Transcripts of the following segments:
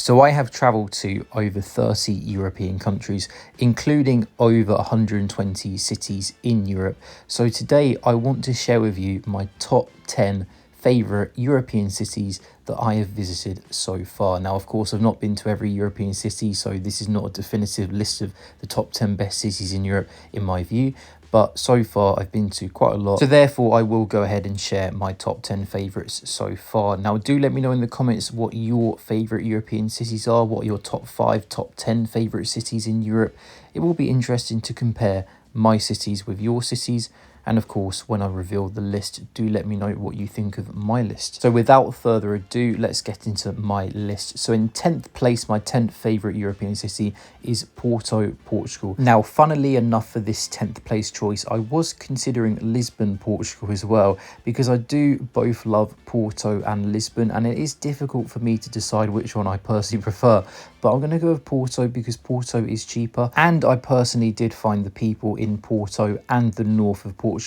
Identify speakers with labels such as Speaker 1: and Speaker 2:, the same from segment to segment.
Speaker 1: So I have travelled to over 30 European countries, including over 120 cities in Europe. So today I want to share with you my top 10 favourite European cities that I have visited so far. Now, of course, I've not been to every European city, so this is not a definitive list of the top 10 best cities in Europe in my view. But so far I've been to quite a lot, so therefore I will go ahead and share my top 10 favourites so far. Now do let me know in the comments what your favourite European cities are, what your top 5, top 10 favourite cities in Europe. It will be interesting to compare my cities with your cities. And of course, when I reveal the list, do let me know what you think of my list. So without further ado, let's get into my list. So in 10th place, my 10th favourite European city is Porto, Portugal. Now, funnily enough for this 10th place choice, I was considering Lisbon, Portugal as well, because I do both love Porto and Lisbon, and it is difficult for me to decide which one I personally prefer. But I'm going to go with Porto because Porto is cheaper, and I personally did find the people in Porto and the north of Portugal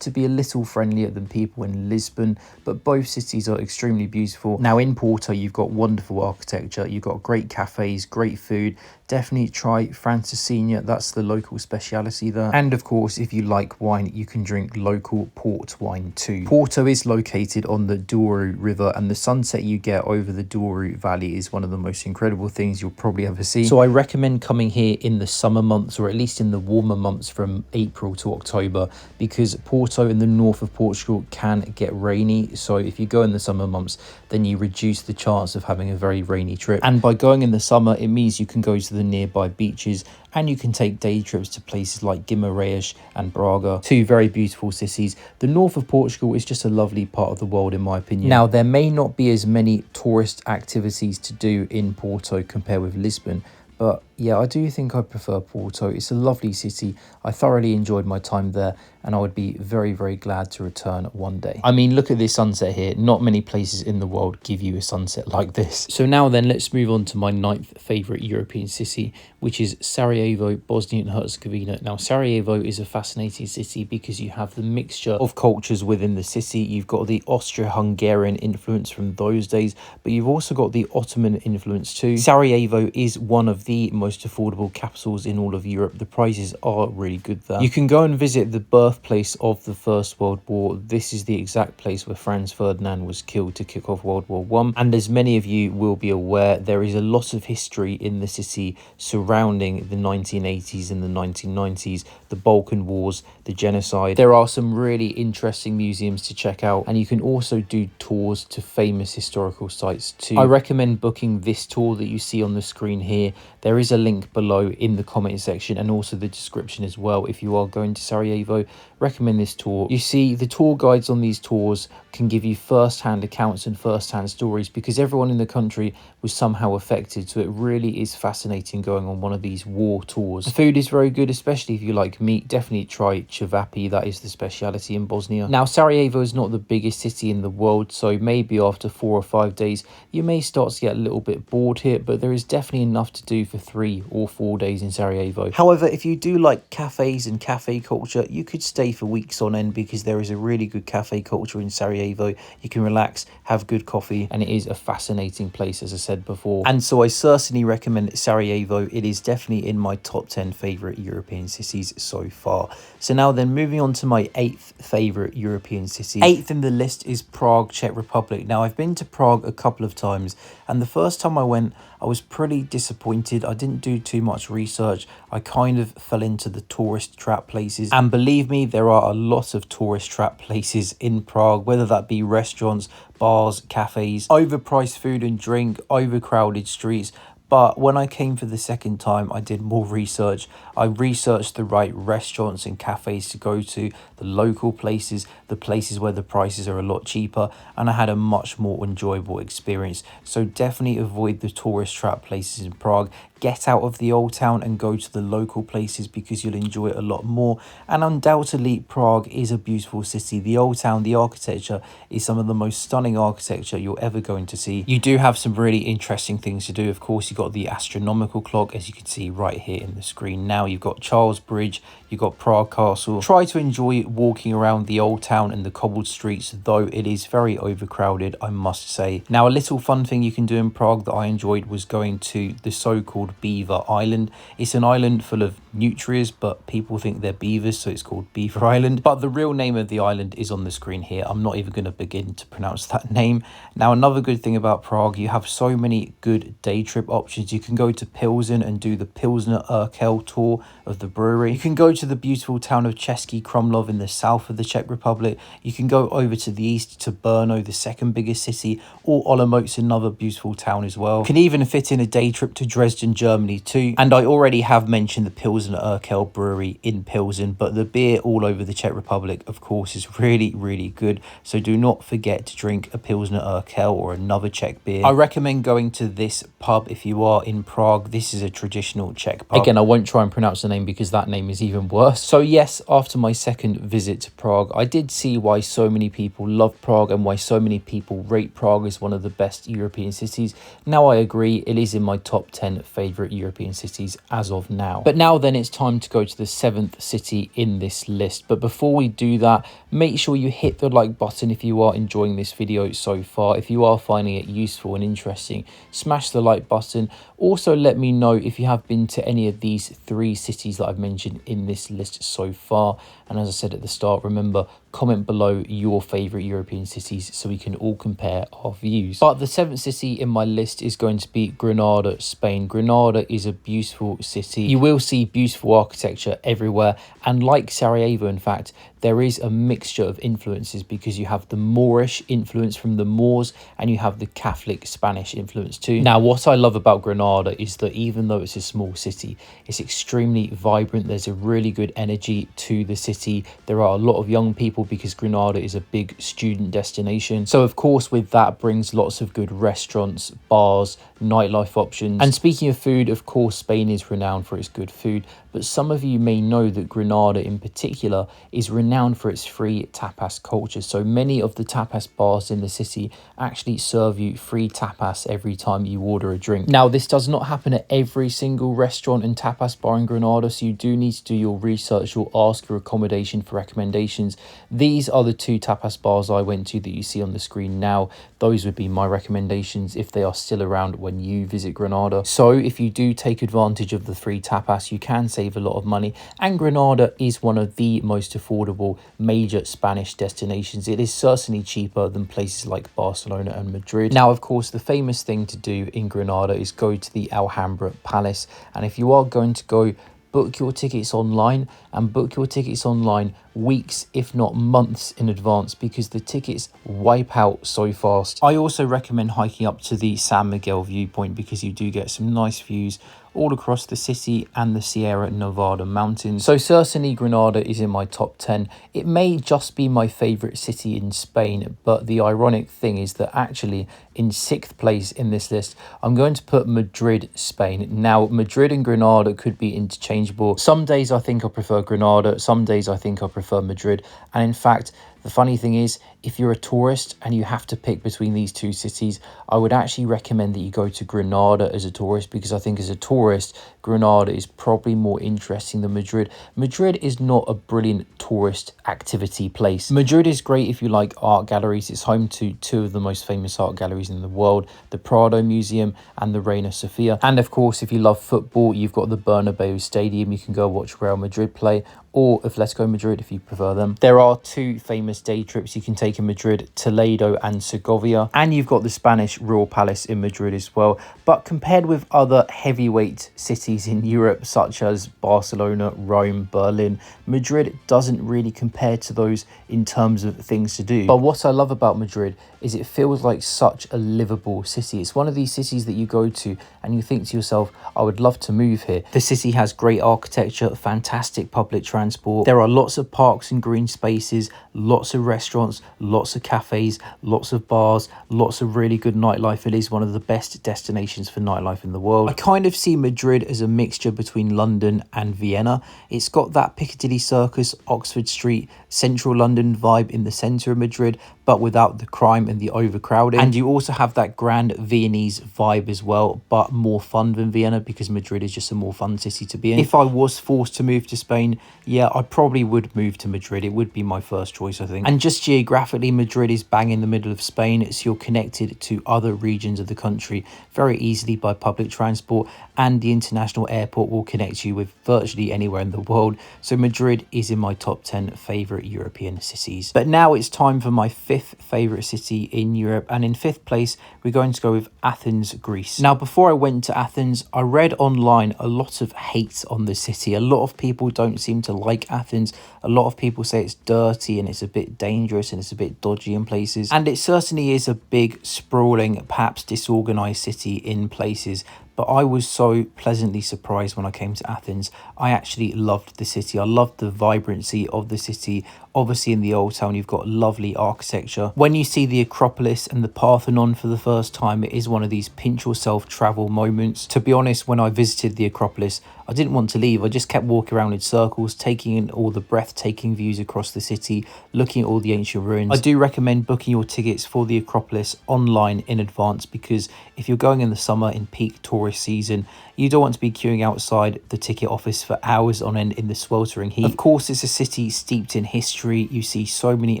Speaker 1: to be a little friendlier than people in Lisbon, but both cities are extremely beautiful. Now in Porto you've got wonderful architecture, you've got great cafes, great food. Definitely try Francesinha, that's the local speciality there. And of course, if you like wine, you can drink local port wine too. Porto is located on the Douro River, and the sunset you get over the Douro Valley is one of the most incredible things you'll probably ever see. So I recommend coming here in the summer months, or at least in the warmer months from April to October, because Porto in the north of Portugal can get rainy. So if you go in the summer months, then you reduce the chance of having a very rainy trip. And by going in the summer, it means you can go to the nearby beaches, and you can take day trips to places like Guimarães and Braga, two very beautiful cities. The north of Portugal is just a lovely part of the world in my opinion. Now there may not be as many tourist activities to do in Porto compared with Lisbon, but yeah, I do think I prefer Porto. It's a lovely city. I thoroughly enjoyed my time there, and I would be very, very glad to return one day. I mean, look at this sunset here. Not many places in the world give you a sunset like this. So now then, let's move on to my 9th favourite European city, which is Sarajevo, Bosnia and Herzegovina. Now, Sarajevo is a fascinating city because you have the mixture of cultures within the city. You've got the Austro-Hungarian influence from those days, but you've also got the Ottoman influence too. Sarajevo is one of the most affordable capitals in all of Europe. The prices are really good there. You can go and visit the birthplace of the First World War. This is the exact place where Franz Ferdinand was killed to kick off World War I. And as many of you will be aware, there is a lot of history in the city surrounding the 1980s and the 1990s, the Balkan Wars, the genocide. There are some really interesting museums to check out, and you can also do tours to famous historical sites too. I recommend booking this tour that you see on the screen here. There is a link below in the comment section and also the description as well. If you are going to Sarajevo, recommend this tour. You see, the tour guides on these tours can give you first-hand accounts and first-hand stories because everyone in the country was somehow affected, so it really is fascinating going on one of these war tours. The food is very good, especially if you like meat. Definitely try cevapi, that is the speciality in Bosnia. Now, Sarajevo is not the biggest city in the world, so maybe after 4 or 5 days you may start to get a little bit bored here, but there is definitely enough to do for 3 or 4 days in Sarajevo. However, if you do like cafes and cafe culture, you could stay for weeks on end because there is a really good cafe culture in Sarajevo. You can relax, have good coffee, and it is a fascinating place, as I said before. And so I certainly recommend Sarajevo. It is definitely in my top 10 favourite European cities so far. So now then, moving on to my 8th favourite European city. 8th in the list is Prague, Czech Republic. Now, I've been to Prague a couple of times, and the first time I went, I was pretty disappointed. I didn't do too much research. I kind of fell into the tourist trap places. And believe me, there are a lot of tourist trap places in Prague, whether that be restaurants, bars, cafes, overpriced food and drink, overcrowded streets. But when I came for the second time, I did more research. I researched the right restaurants and cafes to go to, the local places, the places where the prices are a lot cheaper, and I had a much more enjoyable experience. So definitely avoid the tourist trap places in Prague. Get out of the old town and go to the local places because you'll enjoy it a lot more. And undoubtedly, Prague is a beautiful city. The old town, the architecture is some of the most stunning architecture you're ever going to see. You do have some really interesting things to do. Of course, you've got the astronomical clock, as you can see right here in the screen now. You've got Charles Bridge, you've got Prague Castle. Try to enjoy walking around the old town and the cobbled streets, though it is very overcrowded, I must say. Now, a little fun thing you can do in Prague that I enjoyed was going to the so-called Beaver Island. It's an island full of nutrias, but people think they're beavers, so it's called Beaver Island. But the real name of the island is on the screen here. I'm not even going to begin to pronounce that name. Now, another good thing about Prague, you have so many good day trip options. You can go to Pilsen and do the Pilsner Urquell tour of the brewery. You can go to the beautiful town of Český Krumlov in the south of the Czech Republic. You can go over to the east to Brno, the second biggest city, or Olomouc, another beautiful town as well. You can even fit in a day trip to Dresden, Germany too. And I already have mentioned the Pilsner Urquell brewery in Pilsen, but the beer all over the Czech Republic, of course, is really, really good. So do not forget to drink a Pilsner Urquell or another Czech beer. I recommend going to this pub if you are in Prague. This is a traditional Czech pub. Again, I won't try and pronounce the name because that name is even worse. So yes, after my second visit to Prague, I did see why so many people love Prague and why so many people rate Prague as one of the best European cities. Now, I agree, it is in my top 10 favourite European cities as of now. But now then, it's time to go to the 7th city in this list. But before we do that, make sure you hit the like button if you are enjoying this video so far. If you are finding it useful and interesting, smash the like button. Also, let me know if you have been to any of these 3 cities that I've mentioned in this list so far. And as I said at the start, remember, comment below your favourite European cities so we can all compare our views. But the 7th city in my list is going to be Granada, Spain. Granada is a beautiful city. You will see beautiful architecture everywhere. And like Sarajevo, in fact, there is a mixture of influences because you have the Moorish influence from the Moors and you have the Catholic Spanish influence too. Now, what I love about Granada is that even though it's a small city, it's extremely vibrant. There's a really good energy to the city. There are a lot of young people because Granada is a big student destination. So of course, with that brings lots of good restaurants, bars, nightlife options. And speaking of food, of course, Spain is renowned for its good food. But some of you may know that Granada in particular is renowned for its free tapas culture. So many of the tapas bars in the city actually serve you free tapas every time you order a drink. Now, this does not happen at every single restaurant and tapas bar in Granada, so you do need to do your research or ask your accommodation for recommendations. These are the 2 tapas bars I went to that you see on the screen now. Those would be my recommendations if they are still around when you visit Granada. So if you do take advantage of the free tapas, you can save a lot of money. And Granada is one of the most affordable major Spanish destinations. It is certainly cheaper than places like Barcelona and Madrid. Now, of course, the famous thing to do in Granada is go to the Alhambra Palace. And if you are going to go, book your tickets online and book your tickets online weeks, if not months in advance, because the tickets wipe out so fast. I also recommend hiking up to the San Miguel viewpoint because you do get some nice views all across the city and the Sierra Nevada mountains. So certainly Granada is in my top 10. It may just be my favorite city in Spain, but the ironic thing is that actually in 6th place in this list, I'm going to put Madrid, Spain. Now, Madrid and Granada could be interchangeable. Some days I think I prefer Granada, some days I think I prefer Madrid. And in fact, the funny thing is, if you're a tourist and you have to pick between these 2 cities, I would actually recommend that you go to Granada as a tourist, because I think as a tourist, Granada is probably more interesting than Madrid. Madrid is not a brilliant tourist activity place. Madrid is great if you like art galleries. It's home to 2 of the most famous art galleries in the world, the Prado Museum and the Reina Sofia. And of course, if you love football, you've got the Bernabeu Stadium. You can go watch Real Madrid play, or Atletico Madrid if you prefer them. There are 2 famous day trips you can take in Madrid, Toledo and Segovia. And you've got the Spanish Royal Palace in Madrid as well. But compared with other heavyweight cities in Europe, such as Barcelona, Rome, Berlin, Madrid doesn't really compare to those in terms of things to do. But what I love about Madrid is it feels like such a livable city. It's one of these cities that you go to and you think to yourself, I would love to move here. The city has great architecture, fantastic public transport. There are lots of parks and green spaces, lots of restaurants, lots of cafes, lots of bars, lots of really good nightlife. It is one of the best destinations for nightlife in the world. I kind of see Madrid as a mixture between London and Vienna. It's got that Piccadilly Circus, Oxford Street, central London vibe in the centre of Madrid, but without the crime and the overcrowding. And you also have that grand Viennese vibe as well, but more fun than Vienna, because Madrid is just a more fun city to be in. If I was forced to move to Spain, yeah, I probably would move to Madrid. It would be my first choice, I think. And just geographically, Madrid is bang in the middle of Spain, so you're connected to other regions of the country very easily by public transport, and the international airport will connect you with virtually anywhere in the world. So Madrid is in my top 10 favourite European cities. But now it's time for my fifth favourite city in Europe, and in fifth place we're going to go with Athens, Greece. Now, before I went to Athens, I read online a lot of hate on the city. A lot of people don't seem to like Athens. A lot of people say it's dirty and it's a bit dangerous and it's a bit dodgy in places. And it certainly is a big, sprawling, perhaps disorganized city in places. But I was so pleasantly surprised when I came to Athens. I actually loved the city. I loved the vibrancy of the city. Obviously, in the old town, you've got lovely architecture. When you see the Acropolis and the Parthenon for the first time, it is one of these pinch yourself travel moments. To be honest, when I visited the Acropolis, I didn't want to leave. I just kept walking around in circles, taking in all the breathtaking views across the city, looking at all the ancient ruins. I do recommend booking your tickets for the Acropolis online in advance, because if you're going in the summer in peak tourist season, you don't want to be queuing outside the ticket office for hours on end in the sweltering heat. Of course, it's a city steeped in history. You see so many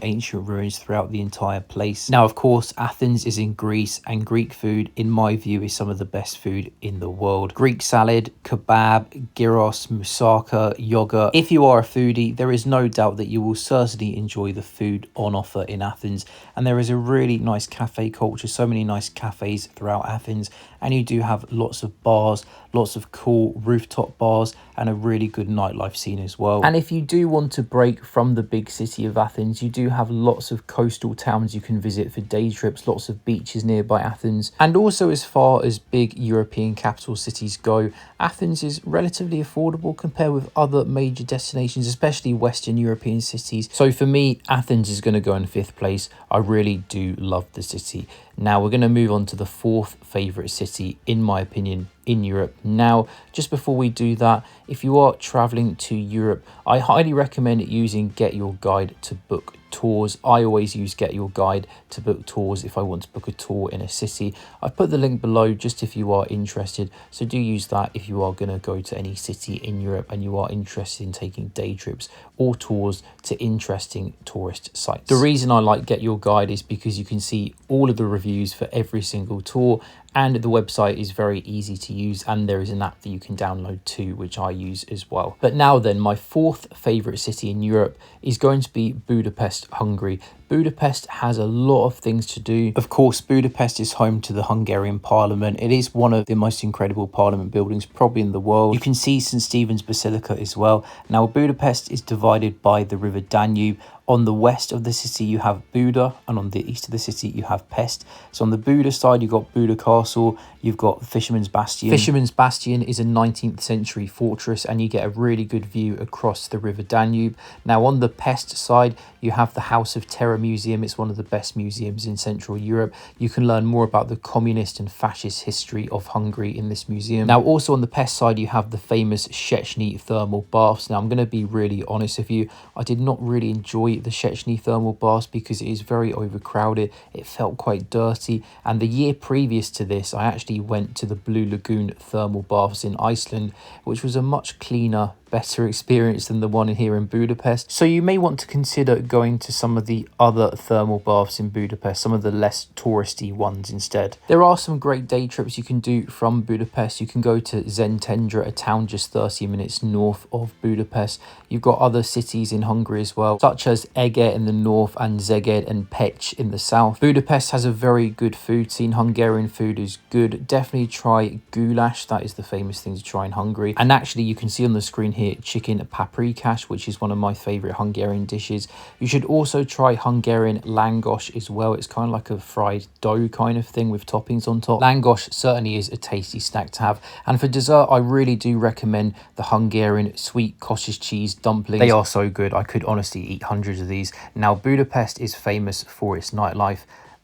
Speaker 1: ancient ruins throughout the entire place. Now, of course, Athens is in Greece, and Greek food, in my view, is some of the best food in the world. Greek salad, kebab, gyros, moussaka, yogurt. If you are a foodie, there is no doubt that you will certainly enjoy the food on offer in Athens. And there is a really nice cafe culture, so many nice cafes throughout Athens. And you do have lots of bars, lots of cool rooftop bars, and a really good nightlife scene as well. And if you do want to break from the big city of Athens, you do have lots of coastal towns you can visit for day trips, lots of beaches nearby Athens. And also, as far as big European capital cities go, Athens is relatively affordable compared with other major destinations, especially Western European cities. So for me, Athens is going to go in fifth place. I really do love the city. Now we're going to move on to the fourth favourite city, in my opinion, in Europe. Now, just before we do that, if you are travelling to Europe, I highly recommend using Get Your Guide to book tours. I always use Get Your Guide to book tours if I want to book a tour in a city. I've put the link below just if you are interested, so do use that if you are going to go to any city in Europe and you are interested in taking day trips or tours to interesting tourist sites. The reason I like Get Your Guide is because you can see all of the reviews for every single tour, and the website is very easy to use, and there is an app that you can download too, which I use as well. But now then, my fourth favourite city in Europe is going to be Budapest, Hungary. Budapest has a lot of things to do. Of course, Budapest is home to the Hungarian Parliament. It is one of the most incredible parliament buildings probably in the world. You can see St. Stephen's Basilica as well. Now, Budapest is divided by the river Danube. On the west of the city, you have Buda, and on the east of the city, you have Pest. So on the Buda side, you've got Buda Castle, you've got Fisherman's Bastion. Fisherman's Bastion is a 19th century fortress, and you get a really good view across the river Danube. Now, on the Pest side, you have the House of Terror Museum. It's one of the best museums in Central Europe. You can learn more about the communist and fascist history of Hungary in this museum. Now, also on the Pest side, you have the famous Széchenyi thermal baths. Now, I'm going to be really honest with you. I did not really enjoy the Széchenyi thermal baths because it is very overcrowded. It felt quite dirty. And the year previous to this, I actually went to the Blue Lagoon thermal baths in Iceland, which was a much cleaner, better experience than the one here in Budapest. So you may want to consider going to some of the other thermal baths in Budapest, some of the less touristy ones instead. There are some great day trips you can do from Budapest. You can go to Szentendre, a town just 30 minutes north of Budapest. You've got other cities in Hungary as well, such as Eger in the north and Szeged and Pécs in the south. Budapest has a very good food scene. Hungarian food is good. Definitely try goulash. That is the famous thing to try in Hungary. And actually, you can see on the screen here here chicken paprikash, which is one of my favorite Hungarian dishes. You should also try Hungarian langos as well. It's kind of like a fried dough kind of thing with toppings on top. Langos certainly is a tasty snack to have. And for dessert, I really do recommend the Hungarian sweet cottage cheese dumplings. They are so good. I could honestly eat hundreds of these. Now, Budapest is famous for its nightlife.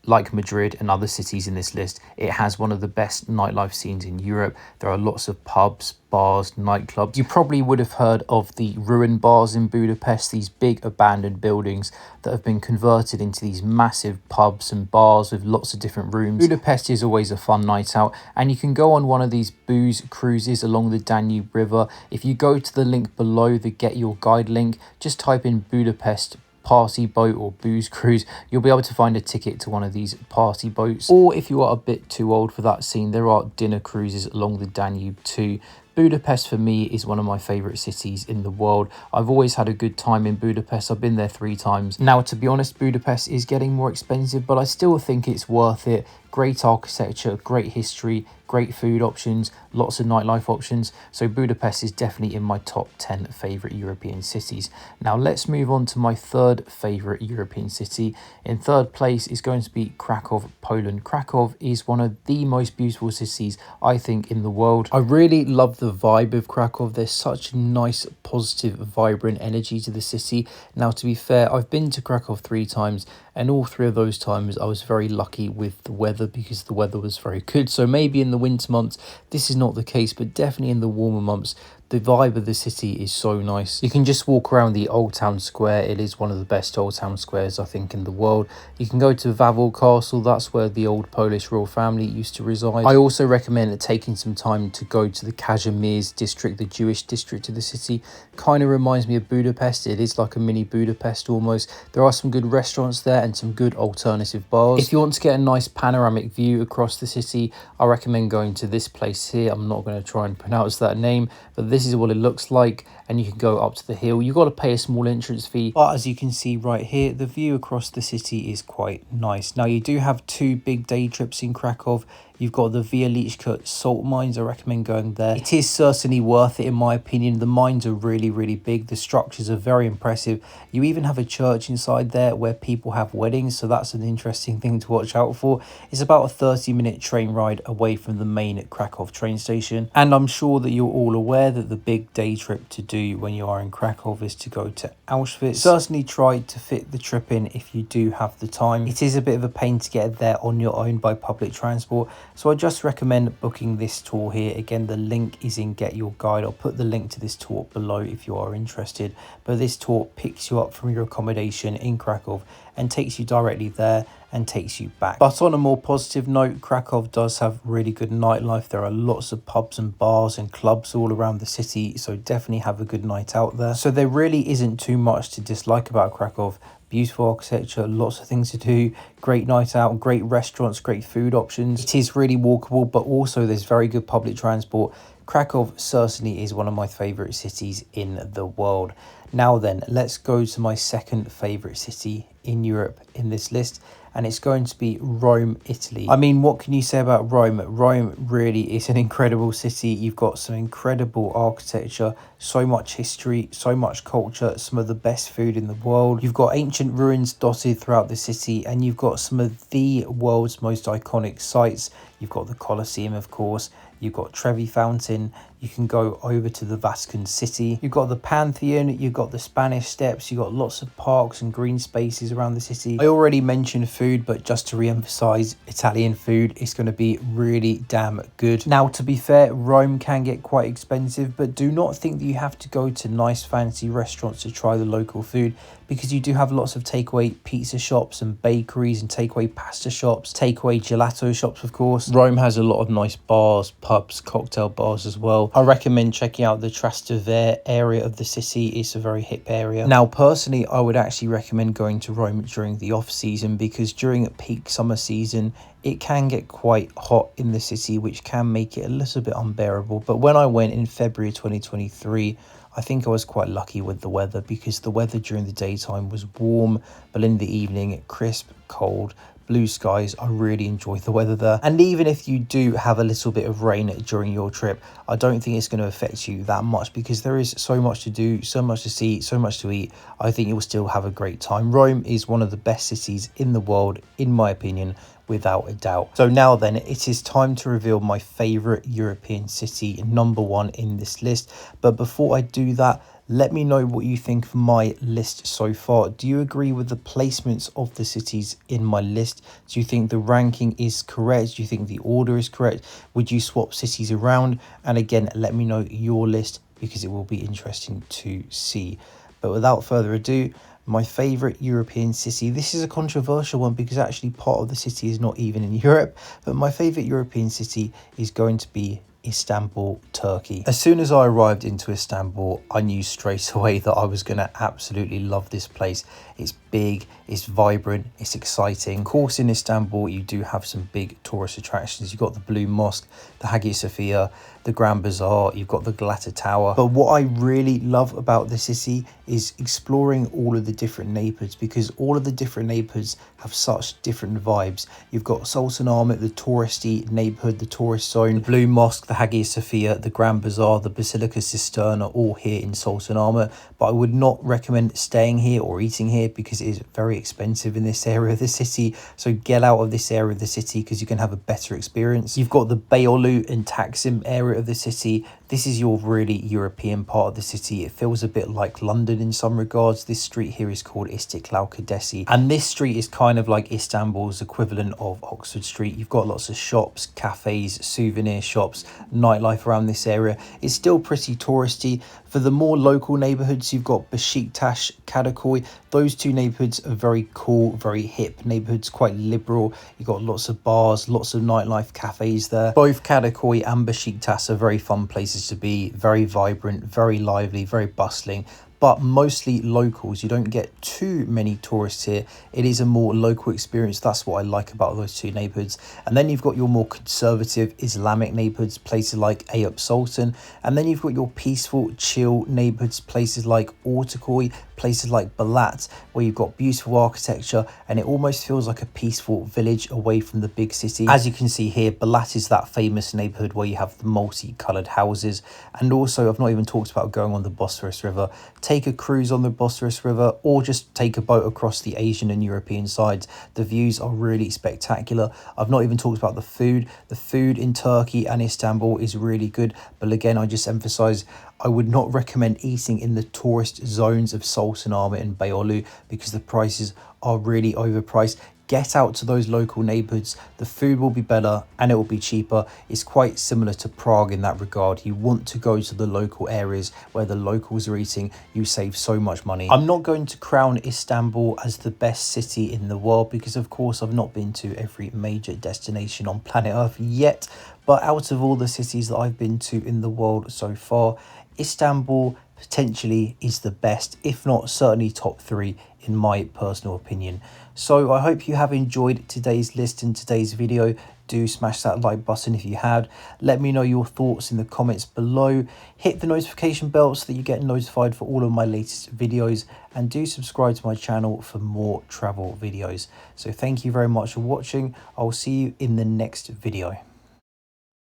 Speaker 1: Like Madrid and other cities in this list, it has one of the best nightlife scenes in Europe. There are lots of pubs, bars, nightclubs. You probably would have heard of the ruin bars in Budapest, these big abandoned buildings that have been converted into these massive pubs and bars with lots of different rooms. Budapest is always a fun night out, and you can go on one of these booze cruises along the Danube River. If you go to the link below, the Get Your Guide link, just type in Budapest party boat or booze cruise, you'll be able to find a ticket to one of these party boats. Or if you are a bit too old for that scene, there are dinner cruises along the Danube too. Budapest for me is one of my favourite cities in the world. I've always had a good time in Budapest. I've been there 3 times. Now, to be honest, Budapest is getting more expensive, but I still think it's worth it. Great architecture, great history, great food options, lots of nightlife options. So Budapest is definitely in my top 10 favourite European cities. Now let's move on to my third favourite European city. In third place is going to be Krakow, Poland. Krakow is one of the most beautiful cities, I think, in the world. I really love the vibe of Krakow. There's such a nice, positive, vibrant energy to the city. Now, to be fair, I've been to Krakow 3 times, and all 3 of those times I was very lucky with the weather because the weather was very good. So maybe in the winter months this is not the case, but definitely in the warmer months the vibe of the city is so nice. You can just walk around the Old Town Square. It is one of the best Old Town Squares, I think, in the world. You can go to Wawel Castle. That's where the old Polish royal family used to reside. I also recommend taking some time to go to the Kazimierz district, the Jewish district of the city. Kind of reminds me of Budapest. It is like a mini Budapest almost. There are some good restaurants there and some good alternative bars. If you want to get a nice panoramic view across the city, I recommend going to this place here. I'm not going to try and pronounce that name, but this is what it looks like, and you can go up to the hill. You've got to pay a small entrance fee, but as you can see right here, the view across the city is quite nice. Now, you do have 2 big day trips in Krakow. You've got the Wieliczka salt mines. I recommend going there. It is certainly worth it in my opinion. The mines are really, really big. The structures are very impressive. You even have a church inside there where people have weddings, so that's an interesting thing to watch out for. It's about a 30-minute train ride away from the main Krakow train station, and I'm sure that you're all aware that the big day trip to do when you are in Krakow is to go to Auschwitz. Certainly try to fit the trip in if you do have the time. It is a bit of a pain to get there on your own by public transport, so I just recommend booking this tour here. Again, the link is in Get Your Guide. I'll put the link to this tour below if you are interested. But this tour picks you up from your accommodation in Krakow and takes you directly there and takes you back. But on a more positive note, Krakow does have really good nightlife. There are lots of pubs and bars and clubs all around the city, so definitely have a good night out there. So there really isn't too much to dislike about Krakow. Beautiful architecture, lots of things to do, great night out, great restaurants, great food options. It is really walkable, but also there's very good public transport. Krakow certainly is one of my favourite cities in the world. Now then, let's go to my second favourite city in Europe in this list, and it's going to be Rome, Italy. I mean, what can you say about Rome? Rome really is an incredible city. You've got some incredible architecture, so much history, so much culture, some of the best food in the world. You've got ancient ruins dotted throughout the city, and you've got some of the world's most iconic sites. You've got the Colosseum, of course. You've got Trevi Fountain. You can go over to the Vatican City. You've got the Pantheon. You've got the Spanish Steps. You've got lots of parks and green spaces around the city. I already mentioned food, but just to re-emphasize, Italian food is going to be really damn good. Now, to be fair, Rome can get quite expensive, but do not think that you have to go to nice fancy restaurants to try the local food, because you do have lots of takeaway pizza shops and bakeries and takeaway pasta shops, takeaway gelato shops, of course. Rome has a lot of nice bars, pubs, cocktail bars as well. I recommend checking out the Trastevere area of the city. It's a very hip area. Now, personally, I would actually recommend going to Rome during the off season, because during peak summer season, it can get quite hot in the city, which can make it a little bit unbearable. But when I went in February 2023, I think I was quite lucky with the weather, because the weather during the daytime was warm, but in the evening, crisp, cold, blue skies. I really enjoy the weather there. And even if you do have a little bit of rain during your trip, I don't think it's going to affect you that much because there is so much to do, so much to see, so much to eat. I think you'll still have a great time. Rome is one of the best cities in the world, in my opinion, without a doubt. So now then, it is time to reveal my favorite European city, number one in this list. But before I do that, let me know what you think of my list so far. Do you agree with the placements of the cities in my list? Do you think the ranking is correct? Do you think the order is correct? Would you swap cities around? And again, let me know your list because it will be interesting to see. But without further ado, my favorite European city. This is a controversial one because actually part of the city is not even in Europe, but my favorite European city is going to be Istanbul, Turkey. As soon as I arrived into Istanbul, I knew straight away that I was going to absolutely love this place. It's big, it's vibrant, it's exciting. Of course, in Istanbul, you do have some big tourist attractions. You've got the Blue Mosque, the Hagia Sophia, the Grand Bazaar, you've got the Galata Tower. But what I really love about the city is exploring all of the different neighborhoods, because all of the different neighborhoods have such different vibes. You've got Sultanahmet, the touristy neighborhood, the tourist zone, the Blue Mosque, the Hagia Sophia, the Grand Bazaar, the Basilica Cisterna, all here in Sultanahmet. But I would not recommend staying here or eating here because it is very expensive in this area of the city. So get out of this area of the city because you can have a better experience. You've got the Beyoğlu and Taksim area of the city. This is your really European part of the city. It feels a bit like London in some regards. This street here is called Istiklal Caddesi, and this street is kind of like Istanbul's equivalent of Oxford Street. You've got lots of shops, cafes, souvenir shops, nightlife around this area. It's still pretty touristy. For the more local neighborhoods, you've got Beşiktaş, Kadıköy. Those two neighborhoods are very cool, very hip neighborhoods, quite liberal. You've got lots of bars, lots of nightlife cafes there. Both Kadıköy and Beşiktaş are very fun places to be, very vibrant, very lively, very bustling, but mostly locals. You don't get too many tourists here. It is a more local experience. That's what I like about those two neighborhoods. And then you've got your more conservative Islamic neighborhoods, places like Eyüp Sultan. And then you've got your peaceful, chill neighborhoods, places like Ortaköy, places like Balat, where you've got beautiful architecture and it almost feels like a peaceful village away from the big city. As you can see here, Balat is that famous neighborhood where you have the multicolored houses. And also, I've not even talked about going on the Bosphorus River. Take a cruise on the Bosphorus River or just take a boat across the Asian and European sides. The views are really spectacular. I've not even talked about the food. The food in Turkey and Istanbul is really good. But again, I just emphasize, I would not recommend eating in the tourist zones of Sultanahmet and Beyoğlu because the prices are really overpriced. Get out to those local neighborhoods. The food will be better and it will be cheaper. It's quite similar to Prague in that regard. You want to go to the local areas where the locals are eating. You save so much money. I'm not going to crown Istanbul as the best city in the world because of course I've not been to every major destination on planet Earth yet. But out of all the cities that I've been to in the world so far, Istanbul potentially is the best, if not certainly top 3 in my personal opinion. So I hope you have enjoyed today's list and today's video. Do smash that like button if you had. Let me know your thoughts in the comments below. Hit the notification bell so that you get notified for all of my latest videos, and do subscribe to my channel for more travel videos. So thank you very much for watching. I'll see you in the next video.